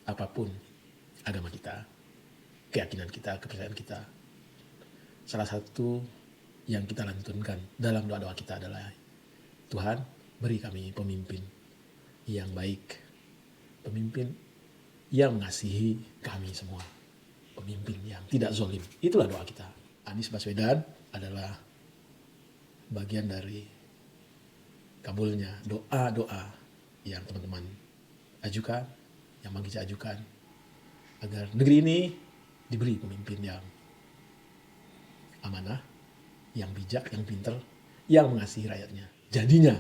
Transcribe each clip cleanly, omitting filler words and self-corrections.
apapun agama kita, keyakinan kita, kepercayaan kita, salah satu yang kita lantunkan dalam doa-doa kita adalah, Tuhan, beri kami pemimpin yang baik, pemimpin yang mengasihi kami semua, pemimpin yang tidak zolim. Itulah doa kita. Anies Baswedan adalah bagian dari kabulnya doa-doa yang teman-teman ajukan, yang Bang Kicak ajukan, agar negeri ini diberi pemimpin yang amanah, yang bijak, yang pintar, yang mengasihi rakyatnya. Jadinya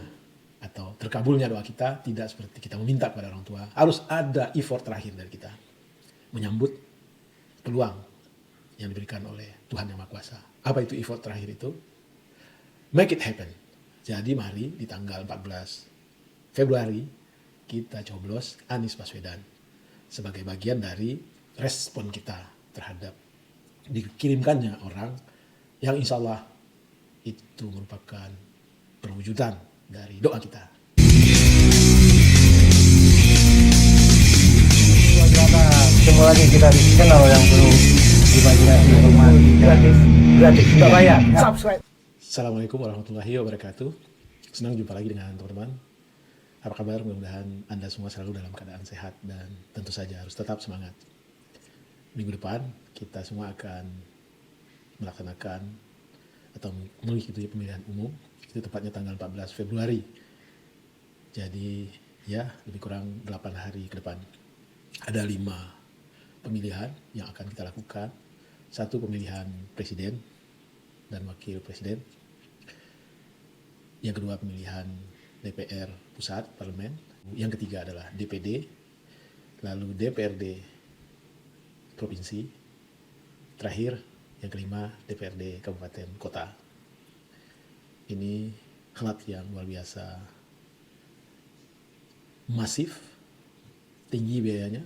atau terkabulnya doa kita tidak seperti kita meminta kepada orang tua. Harus ada effort terakhir dari kita menyambut peluang yang diberikan oleh Tuhan Yang Maha Kuasa. Apa itu effort terakhir itu? Make it happen. Jadi mari di tanggal 14 Februari kita coblos Anies Baswedan sebagai bagian dari respon kita terhadap dikirimkannya orang yang insya Allah itu merupakan perwujudan dari doa kita. Ketemu lagi kita di channel yang perlu diimajinasi rumah gratis tidak bayar. Subscribe. Assalamualaikum warahmatullahi wabarakatuh. Senang jumpa lagi dengan teman-teman. Apa kabar? Mudah-mudahan Anda semua selalu dalam keadaan sehat dan tentu saja harus tetap semangat. Minggu depan kita semua akan melaksanakan atau mengikuti pemilihan umum. Itu tepatnya tanggal 14 Februari. Jadi ya lebih kurang 8 hari ke depan. Ada 5 pemilihan yang akan kita lakukan. 1 pemilihan presiden dan wakil presiden. Yang kedua pemilihan DPR pusat, parlemen. Yang ketiga adalah DPD, lalu DPRD provinsi. Terakhir, yang kelima DPRD kabupaten kota. Ini alat yang luar biasa masif, tinggi biayanya,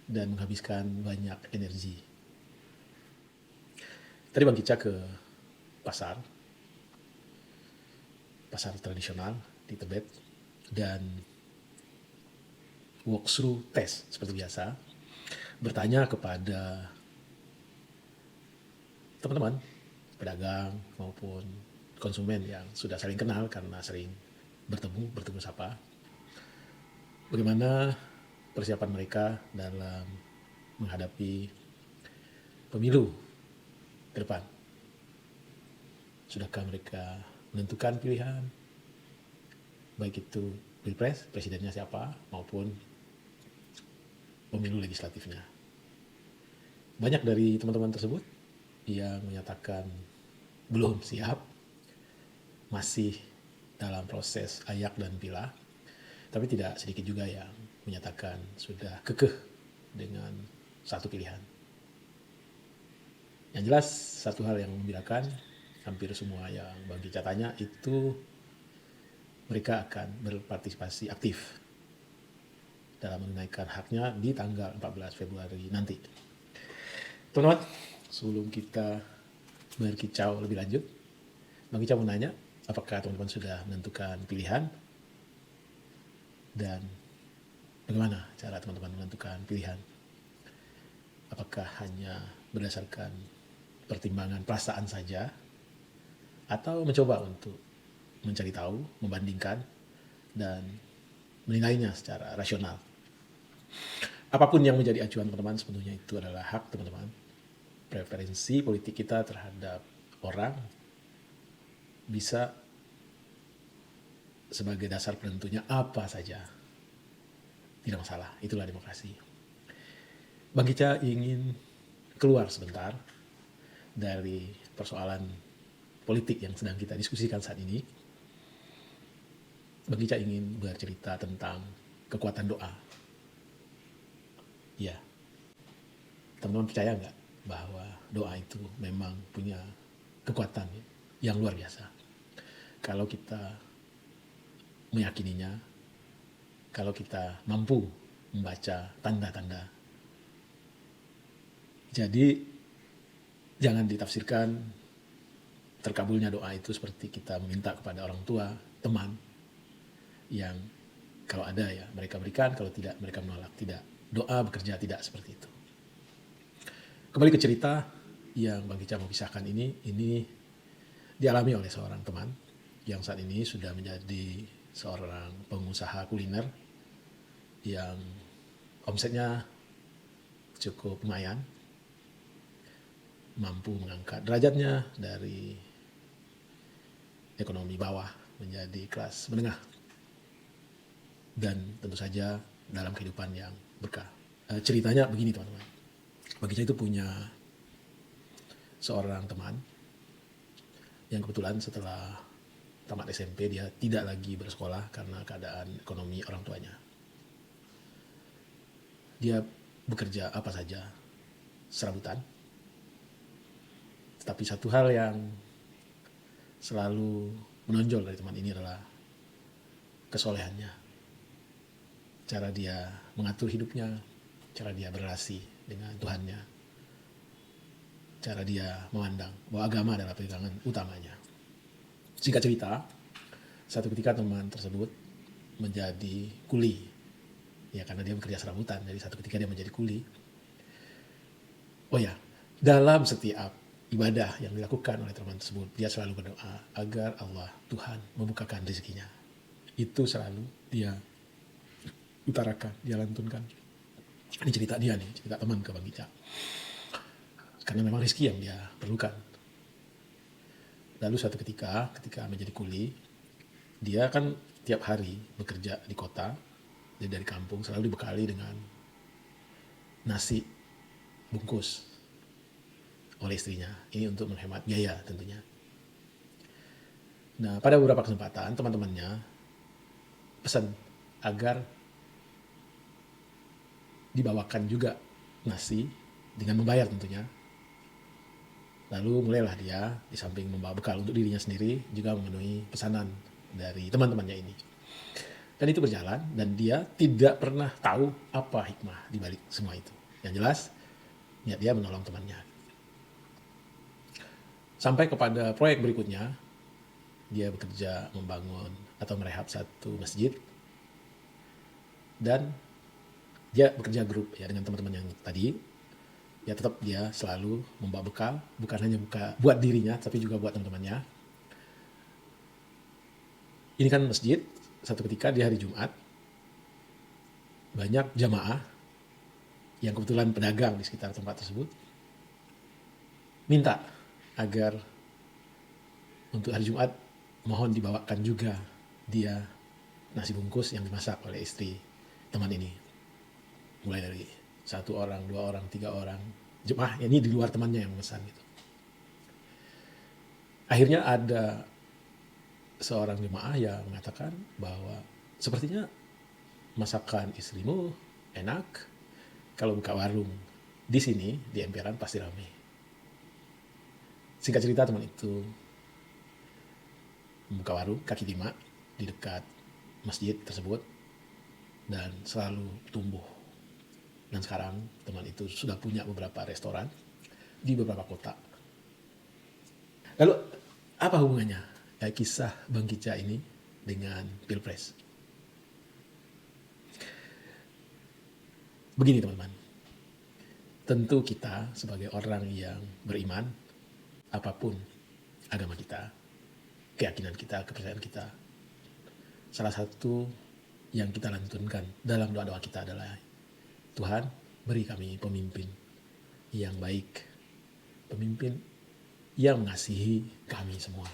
dan menghabiskan banyak energi. Tadi Bang Kicak ke pasar tradisional di Tebet, dan walkthrough test seperti biasa, bertanya kepada teman-teman, pedagang maupun konsumen yang sudah saling kenal karena sering bertemu sapa, bagaimana persiapan mereka dalam menghadapi pemilu ke depan. Sudahkah mereka menentukan pilihan, baik itu pilpres, presidennya siapa, maupun pemilu legislatifnya. Banyak dari teman-teman tersebut yang menyatakan belum siap, masih dalam proses ayak dan pilah, tapi tidak sedikit juga yang menyatakan sudah kekeh dengan satu pilihan. Yang jelas satu hal yang membedakan hampir semua yang Bang Kicak tanya itu mereka akan berpartisipasi aktif dalam menunaikan haknya di tanggal 14 Februari nanti. Teman-teman, sebelum kita berkicau lebih lanjut, Bang Kicak mau nanya, apakah teman-teman sudah menentukan pilihan? Dan bagaimana cara teman-teman menentukan pilihan? Apakah hanya berdasarkan pertimbangan perasaan saja, atau mencoba untuk mencari tahu, membandingkan, dan menilainya secara rasional? Apapun yang menjadi acuan teman-teman, sepenuhnya itu adalah hak teman-teman. Preferensi politik kita terhadap orang bisa sebagai dasar penentunya apa saja. Tidak masalah, itulah demokrasi. Bang Kicak ingin keluar sebentar dari persoalan politik yang sedang kita diskusikan saat ini. Bang Kicak ingin bercerita tentang kekuatan doa. Ya, teman-teman percaya nggak bahwa doa itu memang punya kekuatan yang luar biasa? Kalau kita meyakininya, kalau kita mampu membaca tanda-tanda. Jadi jangan ditafsirkan terkabulnya doa itu seperti kita meminta kepada orang tua, teman, yang kalau ada ya mereka berikan, kalau tidak mereka menolak. Tidak. doa bekerja tidak seperti itu. Kembali ke cerita yang Bang Kica mau kisahkan ini dialami oleh seorang teman yang saat ini sudah menjadi seorang pengusaha kuliner yang omsetnya cukup lumayan, mampu mengangkat derajatnya dari ekonomi bawah menjadi kelas menengah, dan tentu saja dalam kehidupan yang berkah. Ceritanya begini teman-teman, Bang Kica itu punya seorang teman yang kebetulan setelah tamat SMP dia tidak lagi bersekolah karena keadaan ekonomi orang tuanya. Dia bekerja apa saja, serabutan. Tetapi satu hal yang selalu menonjol dari teman ini adalah kesolehannya. Cara dia mengatur hidupnya, cara dia berrelasi dengan Tuhannya, cara dia memandang bahwa agama adalah pegangan utamanya. Singkat cerita, satu ketika teman tersebut menjadi kuli. Ya karena dia bekerja serabutan, jadi satu ketika dia menjadi kuli. Oh ya, dalam setiap ibadah yang dilakukan oleh teman tersebut, dia selalu berdoa agar Allah, Tuhan, membukakan rezekinya. Itu selalu dia utarakan, dia lantunkan. Ini cerita dia nih, cerita teman ke Bang Kica. Karena memang rezeki yang dia perlukan. Lalu suatu ketika menjadi kuli, dia kan tiap hari bekerja di kota, dia dari kampung selalu dibekali dengan nasi bungkus oleh istrinya. Ini untuk menghemat biaya tentunya. Nah, pada beberapa kesempatan teman-temannya pesan agar dibawakan juga nasi dengan membayar tentunya. Lalu mulailah dia di samping membawa bekal untuk dirinya sendiri juga memenuhi pesanan dari teman-temannya ini. Dan itu berjalan dan dia tidak pernah tahu apa hikmah di balik semua itu. Yang jelas niat dia menolong temannya. Sampai kepada proyek berikutnya, dia bekerja membangun atau merehab satu masjid dan dia bekerja grup ya dengan teman-teman yang tadi. Ya tetap dia selalu membawa bekal, bukan hanya buat dirinya, tapi juga buat teman-temannya. Ini kan masjid, satu ketika di hari Jumat, banyak jamaah yang kebetulan pedagang di sekitar tempat tersebut, minta agar untuk hari Jumat mohon dibawakan juga dia nasi bungkus yang dimasak oleh istri teman ini. Mulai dari 1 orang, 2 orang, 3 orang jemaah, ini di luar temannya yang memesan gitu. Akhirnya ada seorang jemaah yang mengatakan bahwa sepertinya masakan istrimu enak, kalau buka warung di sini di emperan pasti ramai. Singkat cerita teman itu membuka warung kaki 5 di dekat masjid tersebut dan selalu tumbuh. Dan sekarang teman itu sudah punya beberapa restoran di beberapa kota. Lalu apa hubungannya kisah Bang Kica ini dengan Pilpres? Begini teman-teman, tentu kita sebagai orang yang beriman, apapun agama kita, keyakinan kita, kepercayaan kita, salah satu yang kita lantunkan dalam doa-doa kita adalah Tuhan, beri kami pemimpin yang baik, pemimpin yang mengasihi kami semua,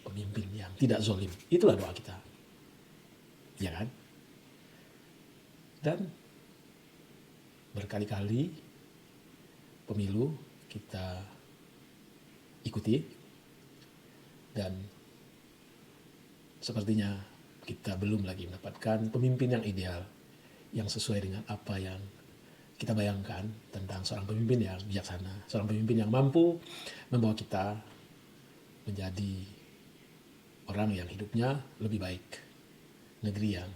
pemimpin yang tidak zolim. Itulah doa kita, ya kan? Dan berkali-kali pemilu kita ikuti, dan sepertinya kita belum lagi mendapatkan pemimpin yang ideal, yang sesuai dengan apa yang kita bayangkan tentang seorang pemimpin yang bijaksana, seorang pemimpin yang mampu membawa kita menjadi orang yang hidupnya lebih baik, negeri yang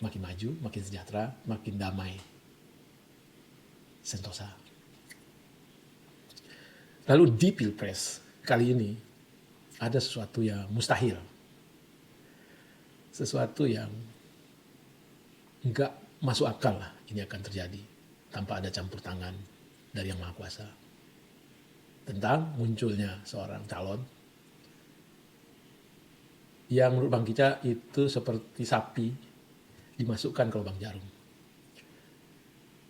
makin maju, makin sejahtera, makin damai, sentosa. Lalu di Pilpres kali ini ada sesuatu yang mustahil, sesuatu yang enggak masuk akal lah ini akan terjadi. tanpa ada campur tangan dari Yang Maha Kuasa. Tentang munculnya seorang calon yang menurut Bang Kica itu seperti sapi dimasukkan ke lubang jarum.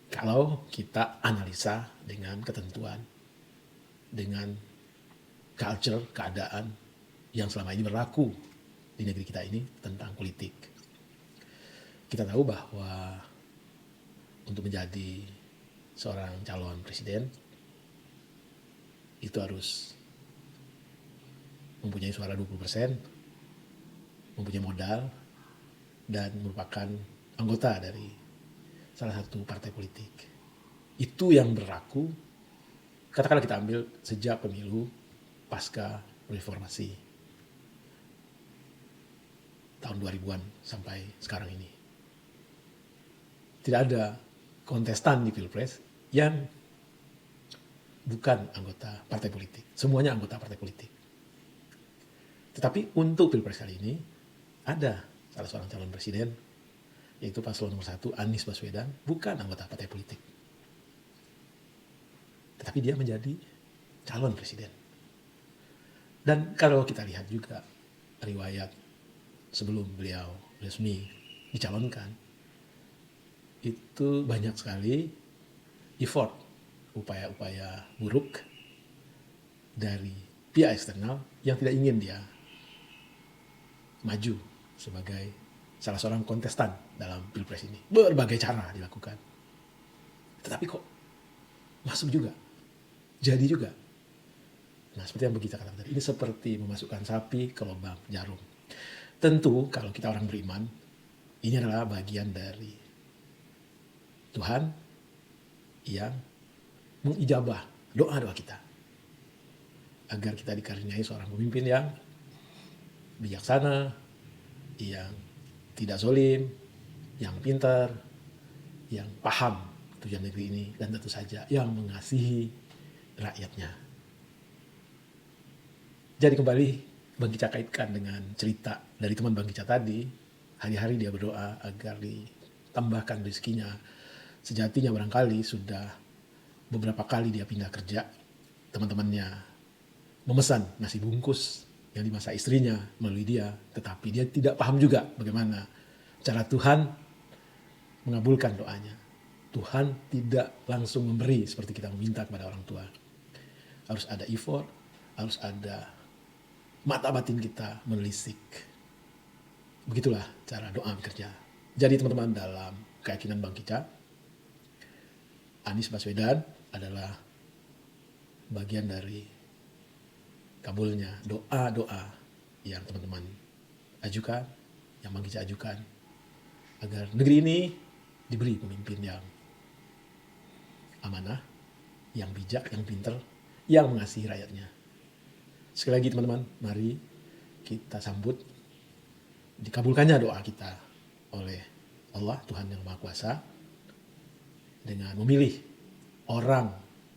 Kalau kita analisa dengan ketentuan, dengan culture, keadaan yang selama ini berlaku di negeri kita ini tentang politik. Kita tahu bahwa untuk menjadi seorang calon presiden itu harus mempunyai suara 20%, mempunyai modal, dan merupakan anggota dari salah satu partai politik. Itu yang berlaku, katakanlah kita ambil sejak pemilu pasca reformasi tahun 2000-an sampai sekarang ini. Tidak ada kontestan di Pilpres yang bukan anggota partai politik. Semuanya anggota partai politik. Tetapi untuk Pilpres kali ini ada salah seorang calon presiden, yaitu paslon nomor 1 Anies Baswedan, bukan anggota partai politik. Tetapi dia menjadi calon presiden. Dan kalau kita lihat juga riwayat sebelum beliau resmi dicalonkan, itu banyak sekali effort, upaya-upaya buruk dari pihak eksternal yang tidak ingin dia maju sebagai salah seorang kontestan dalam Pilpres ini. Berbagai cara dilakukan. Tetapi kok masuk juga, jadi juga. Nah, seperti yang kita katakan tadi, ini seperti memasukkan sapi ke lubang jarum. Tentu kalau kita orang beriman, ini adalah bagian dari Tuhan yang mengijabah doa-doa kita agar kita dikaruniai seorang pemimpin yang bijaksana, yang tidak zalim, yang pintar, yang paham tujuan negeri ini, dan tentu saja yang mengasihi rakyatnya. Jadi kembali Bang Kica kaitkan dengan cerita dari teman Bang Kica tadi, hari-hari dia berdoa agar ditambahkan rezekinya. Sejatinya barangkali sudah beberapa kali dia pindah kerja, teman-temannya memesan nasi bungkus yang dimasak istrinya melalui dia, tetapi dia tidak paham juga bagaimana cara Tuhan mengabulkan doanya. Tuhan tidak langsung memberi seperti kita meminta kepada orang tua. Harus ada effort, harus ada mata batin kita menelisik. Begitulah cara doa bekerja. Jadi teman-teman, dalam keyakinan Bang Kica, Anies Baswedan adalah bagian dari kabulnya doa-doa yang teman-teman ajukan, yang Bang Kica ajukan, agar negeri ini diberi pemimpin yang amanah, yang bijak, yang pintar, yang mengasihi rakyatnya. Sekali lagi teman-teman, mari kita sambut dikabulkannya doa kita oleh Allah, Tuhan yang Maha Kuasa, dengan memilih orang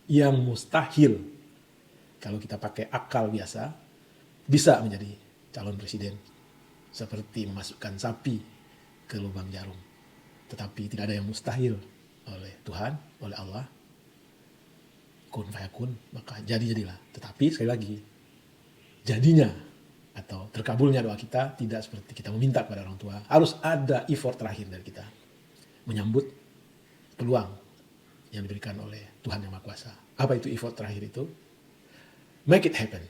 yang mustahil kalau kita pakai akal biasa bisa menjadi calon presiden, seperti memasukkan sapi ke lubang jarum. Tetapi tidak ada yang mustahil oleh Tuhan, oleh Allah. Kun fayakun, maka jadilah. Tetapi sekali lagi, jadinya atau terkabulnya doa kita tidak seperti kita meminta kepada orang tua. Harus ada effort terakhir dari kita menyambut peluang yang diberikan oleh Tuhan yang Maha Kuasa. Apa itu effort terakhir itu? Make it happen.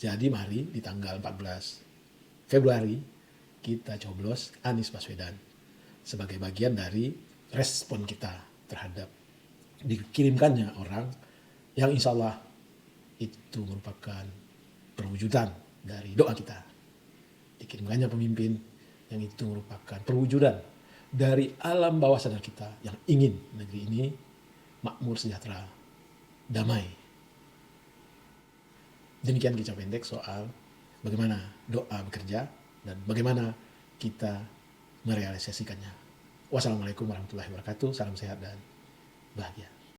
Jadi mari di tanggal 14 Februari kita coblos Anies Baswedan sebagai bagian dari respon kita terhadap dikirimkannya orang yang insya Allah itu merupakan perwujudan dari doa kita. Dikirimkannya pemimpin yang itu merupakan perwujudan dari alam bawah sadar kita yang ingin negeri ini makmur, sejahtera, damai. Demikian kisah pendek soal bagaimana doa bekerja dan bagaimana kita merealisasikannya. Wassalamualaikum warahmatullahi wabarakatuh. Salam sehat dan bahagia.